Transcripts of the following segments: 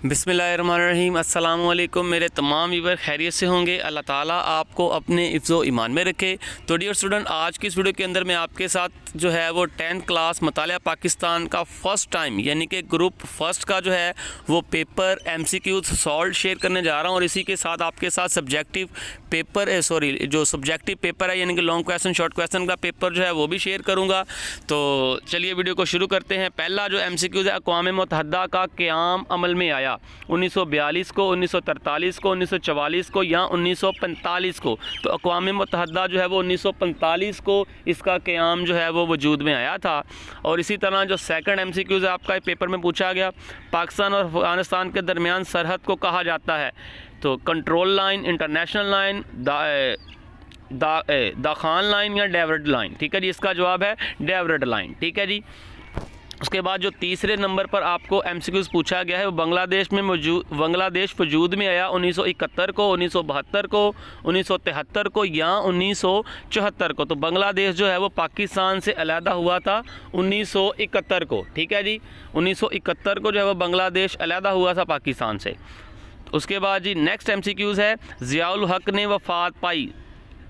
बिस्मिल्लाहिर्रहमानिर्रहीम। अस्सलाम वालेकुम। मेरे तमाम व्यूअर खैरियत से होंगे। अल्लाह ताला आपको अपने हिफ्ज़ो ईमान में रखे। तो डियर स्टूडेंट, आज की इस वीडियो के अंदर मैं आपके साथ जो है वो 10th क्लास मुतालिया पाकिस्तान का फ़र्स्ट टाइम यानी कि ग्रुप फर्स्ट का जो है वो पेपर MCQs सॉल्व शेयर करने जा रहा हूँ, और इसी के साथ आपके साथ सब्जेक्टिव पेपर जो सब्जेक्टिव पेपर है यानी कि लॉन्ग क्वेश्चन शॉर्ट क्वेश्चन का पेपर जो है वो भी शेयर करूँगा। तो चलिए वीडियो को शुरू करते हैं। पहला जो MCQs है, अक़वाम मुत्तहिदा का क़याम अमल में आया 1942 को, 1943 को, 1944 को या 1945 को। तो अक़वाम मुत्तहिदा जो है वो 1945 को इसका क़याम जो है वो वजूद में आया था। और इसी तरह जो सेकंड MCQs है आपका पेपर में पूछा गया, पाकिस्तान और अफ़गानिस्तान के दरमियान सरहद को कहा जाता है। तो कंट्रोल लाइन, इंटरनेशनल लाइन, दाखान लाइन या डेवरेट लाइन। ठीक है जी, इसका जवाब है डेवरेट लाइन। ठीक है जी। उसके बाद जो तीसरे नंबर पर आपको MCQs पूछा गया है वो बांग्लादेश वजूद में आया 1971 को, 1972 को, 1973 को या 1974 को। तो बांग्लादेश जो है वो पाकिस्तान से अलहदा हुआ था 1971 को। ठीक है जी, 1971 को जो है वो बांग्लादेश अलहदा हुआ था पाकिस्तान से। उसके बाद जी नेक्स्ट MCQs है, ज़ियाउल हक ने वफ़ात पाई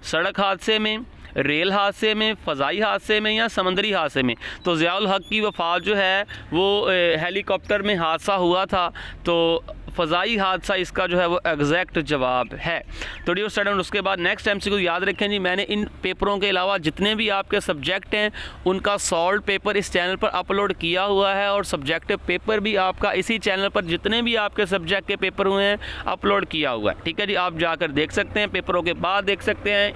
सड़क हादसे में, रेल हादसे में, फ़ज़ाई हादसे में या समंदरी हादसे में। तो ज़ियाउल हक की वफ़ात जो है वो हेलीकॉप्टर में हादसा हुआ था, तो फ़ज़ाई हादसा इसका जो है वो एग्जैक्ट जवाब है। तो डियर स्टूडेंट, उसके बाद नेक्स्ट MCQ याद रखें जी, मैंने इन पेपरों के अलावा जितने भी आपके सब्जेक्ट हैं उनका सॉल्व पेपर इस चैनल पर अपलोड किया हुआ है, और सब्जेक्टिव पेपर भी आपका इसी चैनल पर जितने भी आपके सब्जेक्ट के पेपर हुए हैं अपलोड किया हुआ है। ठीक है जी, आप जाकर देख सकते हैं, पेपरों के बाद देख सकते हैं।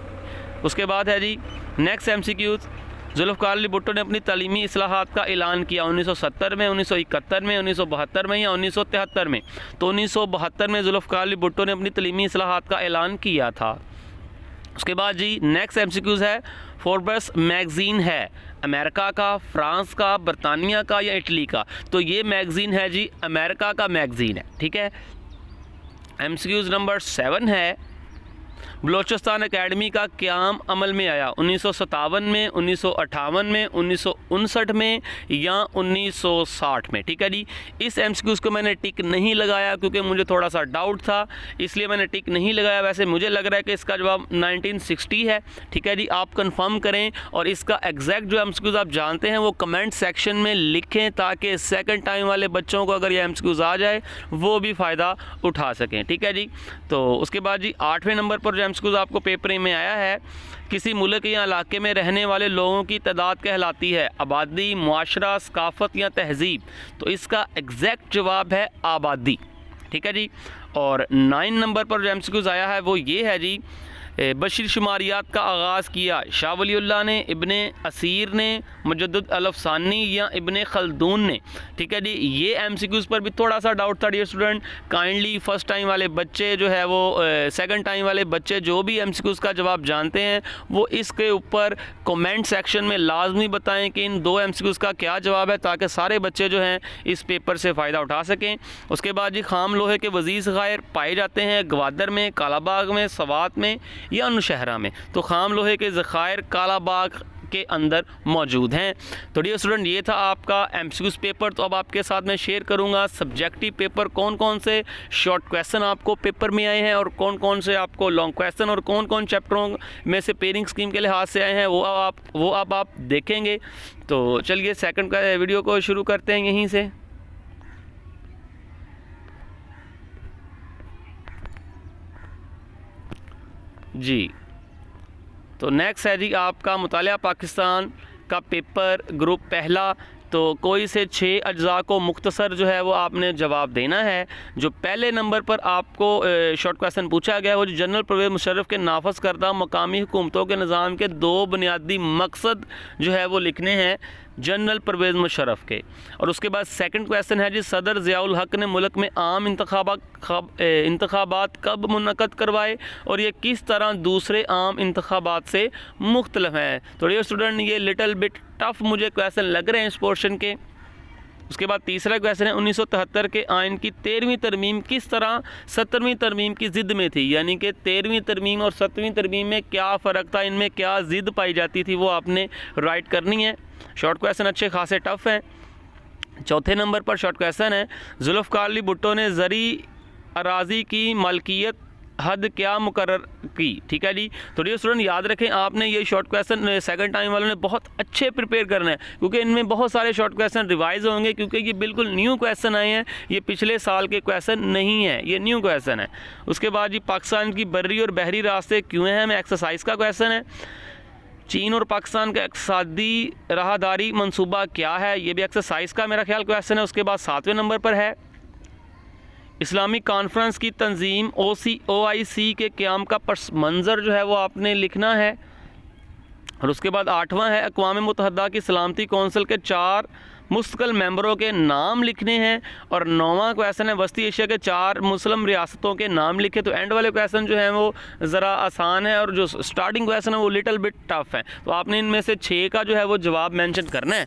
उसके बाद है जी नेक्स्ट MCQs, जुल्फ़िकार अली भुट्टो ने अपनी तालीमी इस्लाहात का ऐलान किया 1970 में, 1971 में, 1972 में या 1973 में। तो 1972 में जुल्फ़िकार अली भुट्टो ने अपनी तालीमी इस्लाहात का ऐलान किया था। उसके बाद जी नेक्स्ट MCQs है, फोर्ब्स मैगज़ीन है अमेरिका का, फ्रांस का, बरतानिया का या इटली का। तो ये मैगज़ीन है जी अमेरिका का मैगज़ीन है। ठीक है। MCQs नंबर 7 है, बलोचिस्तान अकेडमी का क़याम अमल में आया 1957 में, 1958 में, 1959 में या 1960 में। ठीक है जी, इस MCQs को मैंने टिक नहीं लगाया क्योंकि मुझे थोड़ा सा डाउट था, इसलिए मैंने टिक नहीं लगाया। वैसे मुझे लग रहा है कि इसका जवाब 1960 है। ठीक है जी, आप कंफर्म करें और इसका एग्जैक्ट जो MCQs आप जानते हैं वो कमेंट सेक्शन में लिखें, ताकि सेकंड टाइम वाले बच्चों को अगर ये MCQs आ जाए वो भी फ़ायदा उठा सकें। ठीक है जी। तो उसके बाद जी 8वें नंबर पर जो MCQs आपको पेपर में आया है, किसी मुल्क या इलाके में रहने वाले लोगों की तादाद कहलाती है आबादी, मुआशरा, सकाफ़त या तहज़ीब। तो इसका एग्जैक्ट जवाब है आबादी। ठीक है जी। और 9 नंबर पर जो MCQs आया है वो ये है जी, बशीर शुमारियात का आगाज़ किया शाह वलीउल्लाह ने, इब्ने असीर ने, मुजद्दिद अल-अफ़सानी या इब्ने खल्दून ने। ठीक है जी, ये MCQs पर भी थोड़ा सा डाउट था dear student. Kindly first time वाले बच्चे जो है वो सेकंड टाइम वाले बच्चे जो भी MCQs का जवाब जानते हैं वो इसके ऊपर कमेंट सेक्शन में लाजमी बताएं कि इन 2 MCQs का क्या जवाब है, ताकि सारे बच्चे जो हैं इस पेपर से फ़ायदा उठा सकें। उसके बाद जी खाम लोहे के वज़ीर ज़खायर पाए जाते हैं ग्वादर में, कालाबाग में, सवात में या नौशहरा में। तो खाम लोहे के ज़खायर कालाबाग के अंदर मौजूद हैं। तो डियर स्टूडेंट, ये था आपका MCQs पेपर। तो अब आपके साथ मैं शेयर करूंगा सब्जेक्टिव पेपर, कौन कौन से शॉर्ट क्वेश्चन आपको पेपर में आए हैं और कौन कौन से आपको लॉन्ग क्वेश्चन और कौन कौन चैप्टरों में से पेयरिंग स्कीम के लिहाज से आए हैं वो अब आप देखेंगे। तो चलिए सेकंड का वीडियो को शुरू करते हैं यहीं से। जी, तो नेक्स्ट है जी आपका मुतालिया पाकिस्तान का पेपर ग्रुप पहला। तो कोई से 6 अज्जा को मुख्तसर जो है वो आपने जवाब देना है। जो पहले नंबर पर आपको शॉर्ट क्वेश्चन पूछा गया है वो जो जनरल परवेज़ मुशर्रफ के नाफज करदा मकामी हुकूमतों के निज़ाम के 2 बुनियादी मकसद जो है वो लिखने हैं जनरल परवेज़ मुशर्रफ के। और उसके बाद सेकंड क्वेश्चन है जी, सदर ज़ियाउल हक ने मुल्क में आम इंतखाबात कब मुनक़द करवाए और ये किस तरह दूसरे आम इंतखाबात से मुख्तलिफ हैं। तो डियर स्टूडेंट, ये लिटल बिट टफ मुझे क्वेश्चन लग रहे हैं इस पोर्शन के। उसके बाद तीसरा क्वेश्चन है 1973 के आइन की 13वीं तरमीम किस तरह 17वीं तरमीम की ज़िद में थी, यानी कि 13वीं तरमीम और 7वीं तरमीम में क्या फ़र्क था, इनमें क्या ज़िद पाई जाती थी, वो आपने राइट करनी है। शॉर्ट क्वेश्चन अच्छे खासे टफ हैं। चौथे नंबर पर शॉर्ट क्वेश्चन है, जुल्फ़िकार अली भुट्टो ने ज़री अराज़ी की मलकियत हद क्या मुकर्रर की। ठीक है जी। तो डियर स्टूडेंट याद रखें, आपने ये शॉर्ट क्वेश्चन सेकंड टाइम वालों ने बहुत अच्छे प्रिपेयर करना है, क्योंकि इनमें बहुत सारे शॉर्ट क्वेश्चन रिवाइज होंगे, क्योंकि ये बिल्कुल न्यू क्वेश्चन आए हैं, ये पिछले साल के क्वेश्चन नहीं है, ये न्यू क्वेश्चन है। उसके बाद जी पाकिस्तान की बर्री और बहरी रास्ते क्यों हैं, हमें एक्सरसाइज का क्वेश्चन है। चीन और पाकिस्तान का इक़्तिसादी राहदारी मंसूबा क्या है, ये भी एक्सरसाइज का मेरा ख्याल क्वेश्चन है। उसके बाद 7वें नंबर पर है, इस्लामिक कॉन्फ्रेंस की तंजीम OIC के क़याम का पस मंज़र जो है वो आपने लिखना है। और उसके बाद 8वां है, अक़वाम मुत्तहदा की सलामती कौंसिल के 4 मुस्तकिल मेंबरों के नाम लिखने हैं। और 9वां क्वेश्चन है, वस्ती एशिया के 4 मुस्लिम रियासतों के नाम लिखे। तो एंड वाले क्वेश्चन जो हैं वो ज़रा आसान है, और जो स्टार्टिंग क्वेश्चन है वो लिटिल बिट टफ है। तो आपने इनमें से 6 का जो है वो जवाब मेंशन करना है।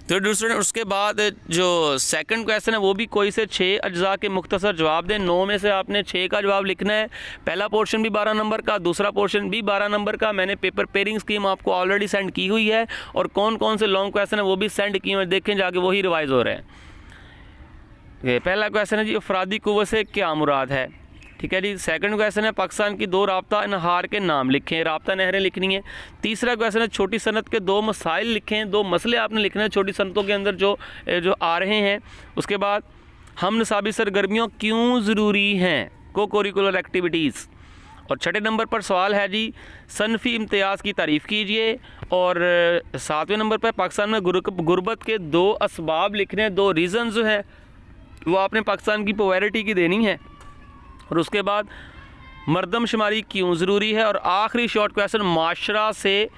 तो दूसरे उसके बाद जो सेकंड क्वेश्चन है वो भी कोई से 6 अज्जा के मुख्तसर जवाब दें। 9 में से आपने 6 का जवाब लिखना है। पहला पोर्शन भी 12 नंबर का, दूसरा पोर्शन भी 12 नंबर का। मैंने पेपर पेयरिंग स्कीम आपको ऑलरेडी सेंड की हुई है, और कौन कौन से लॉन्ग क्वेश्चन है वो भी सेंड किए हुए, देखें जाके वही रिवाइज हो रहे हैं। पहला क्वेश्चन है जी, अफरादी कुव्वत से क्या मुराद है। ठीक है जी। सेकंड क्वेश्चन है, पाकिस्तान की 2 राब्ता नहार के नाम लिखें, राब्ता नहरें लिखनी है। तीसरा क्वेश्चन है, छोटी सनत के 2 मसाइल लिखें, 2 मसले आपने लिखने हैं छोटी सनतों के अंदर जो आ रहे हैं। उसके बाद हम निसाबी सरगर्मियों क्यों ज़रूरी हैं, को करिकुलर एक्टिविटीज़। और 6ठे नंबर पर सवाल है जी, सनफ़ी इम्तियाज़ की तारीफ़ कीजिए। और 7वें नंबर पर पाकिस्तान में गुर्बत के 2 असबाब लिखने हैं, 2 रीज़न जो है वो आपने पाकिस्तान की पॉवर्टी की देनी है। और उसके बाद मरदमशुमारी क्यों ज़रूरी है। और आखिरी शॉर्ट क्वेश्चन, माशरा से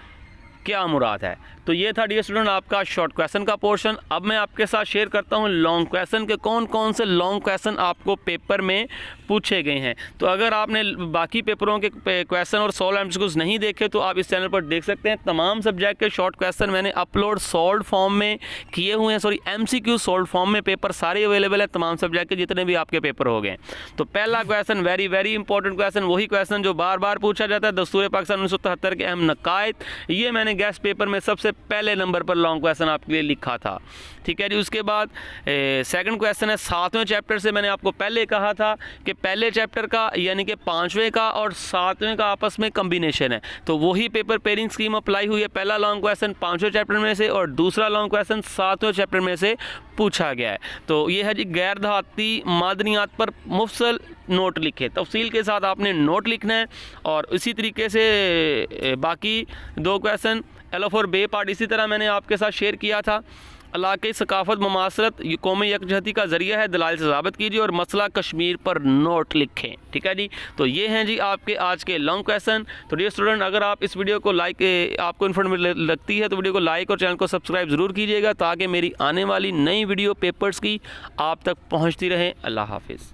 क्या मुराद है। तो ये था डियर स्टूडेंट आपका शॉर्ट क्वेश्चन का पोर्शन। अब मैं आपके साथ शेयर करता हूँ लॉन्ग क्वेश्चन के कौन कौन से लॉन्ग क्वेश्चन आपको पेपर में पूछे गए हैं। तो अगर आपने बाकी पेपरों के क्वेश्चन और सॉल्व एमसीक्यूज नहीं देखे तो आप इस चैनल पर देख सकते हैं। तमाम सब्जेक्ट के शॉर्ट क्वेश्चन मैंने अपलोड सॉल्व फॉर्म में किए हुए हैं, सॉरी MCQ सॉल्व फॉर्म में पेपर सारे अवेलेबल है, तमाम सब्जेक्ट के जितने भी आपके पेपर हो गए। तो पहला question very very important question, वही क्वेश्चन जो बार बार पूछा जाता है, दस्तूर पाकिस्तान 1973 के अहम नकायत, ये मैंने गेस्ट पेपर में सबसे पहले नंबर पर लॉन्ग क्वेश्चन आपके लिए लिखा था। ठीक है जी। उसके बाद सेकंड क्वेश्चन है 7वें चैप्टर से। मैंने आपको पहले कहा था कि पहले चैप्टर का यानी कि 5वें का और 7वें का आपस में कम्बिनेशन है, तो वही पेपर पेयरिंग स्कीम अप्लाई हुई है। पहला लॉन्ग क्वेश्चन 5वें चैप्टर में से और दूसरा लॉन्ग क्वेश्चन 7वें चैप्टर में से पूछा गया है। तो ये है जी, गैर देहाती मादनियात पर मुफसल नोट लिखे, तफसील के साथ आपने नोट लिखना है। और इसी तरीके से बाकी 2 क्वेश्चन एलफ और बे पार्ट इसी तरह मैंने आपके साथ शेयर किया था। इलाक़ाई सकाफ़त ममासलत कौमी यकजहती का ज़रिया है, दलाइल से साबित कीजिए और मसला कश्मीर पर नोट लिखें। ठीक है जी। तो ये हैं जी आपके आज के लॉन्ग क्वेश्चन। तो डियर स्टूडेंट, अगर आप इस वीडियो को आपको इन्फॉर्मेटिव लगती है तो वीडियो को लाइक और चैनल को सब्सक्राइब ज़रूर कीजिएगा, ताकि मेरी आने वाली नई वीडियो पेपर्स की आप तक पहुँचती रहें। अल्लाह हाफिज़।